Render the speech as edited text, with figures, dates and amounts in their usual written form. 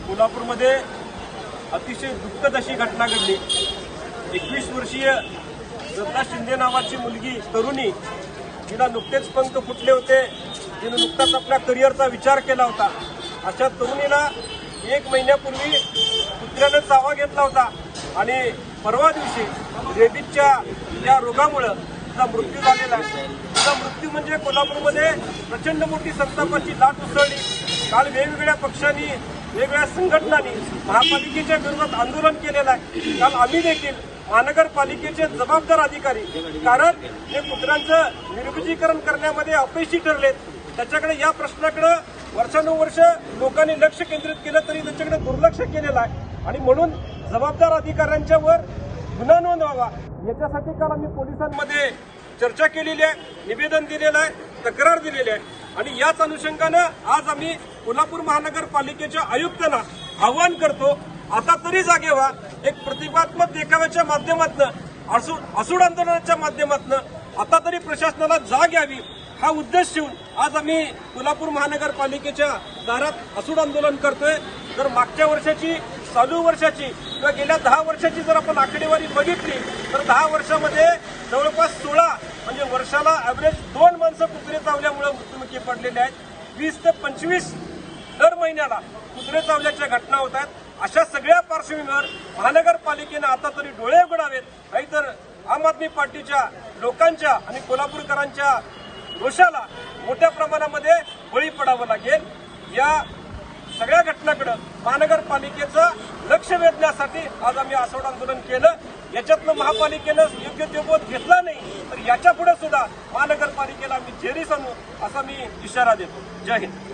कोल्हापूरमध्ये अतिशय दुःखद अशी घटना घडली। 21 वर्षीय श्रद्धा शिंदे नावाची मुलगी तरुणी, जिला नुकतेच पंख फुटले होते, जिने नुकताच आपल्या करिअरचा विचार केला होता, अशा तरुणीला 1 महिन्यापूर्वी कुत्र्याने चावा घेतला होता आणि परवा दिवशी रेबीजच्या या रोगामुळे तिचा मृत्यू झालेला आहे। तिचा मृत्यू म्हणजे कोल्हापूरमध्ये प्रचंड मोठी संतापाची लाट उसळली। काल वेगवेगळ्या पक्षांनी, वेगवेगळ्या संघटनांनी महापालिकेच्या विरोधात आंदोलन केलेलं आहे। काल आम्ही देखील महानगरपालिकेचे जबाबदार अधिकारी, कारण हे कुत्र्यांचं निर्विजीकरण करण्यामध्ये अपयशी ठरलेत, त्याच्याकडे या प्रश्नाकडे वर्षानुवर्ष लोकांनी लक्ष केंद्रित केलं तरी त्याच्याकडे दुर्लक्ष केलेलं आहे आणि म्हणून जबाबदार अधिकाऱ्यांच्या वर गुन्हा नोंद व्हावा याच्यासाठी काल आम्ही पोलिसांमध्ये चर्चा केलेली आहे, निवेदन दिलेलं आहे, तक्रार दिलेली आहे आणि याच अनुषंगानं आज आम्ही कोल्हापूर महानगरपालिकेच्या आयुक्तांना आवाहन करतो, आता तरी जागे व्हा। एक प्रतिकात्मक देखाव्याच्या माध्यमातून, असूड आंदोलनाच्या माध्यमातून आता तरी प्रशासनाला जाग यावी हा उद्देश ठेवून आज आम्ही कोल्हापूर महानगरपालिकेच्या दारात असूड आंदोलन करतोय। जर मागच्या वर्षाची, चालू वर्षाची किंवा गेल्या 10 वर्षाची जर आपण आकडेवारी बघितली तर 10 वर्षामध्ये जवळपास 16 म्हणजे वर्षाला ॲव्हरेज 2 माणसं कुत्रे चावल्यामुळे मृत्युमुखी पडलेले आहेत। 20 ते 25 दर महिन्याला कुत्रे चावल्याच्या घटना होत आहेत। अशा सगळ्या पार्श्वभूमीवर महानगरपालिकेनं आता तरी डोळे उघडावेत, नाहीतर आम आदमी पार्टीच्या लोकांच्या आणि कोल्हापूरकरांच्या रोषाला मोठ्या प्रमाणामध्ये बळी पडावं लागेल। या सगळ्या घटनाकडे महानगरपालिकेचं लक्ष वेधण्यासाठी आज आम्ही असूड आंदोलन केलं। याच्यातनं महापालिकेनं योग्य तो बोध घेतला नाही तर याच्या पुढे सुद्धा महानगरपालिकेला आम्ही जेरीस आणू असा मी इशारा देतो। जय हिंद।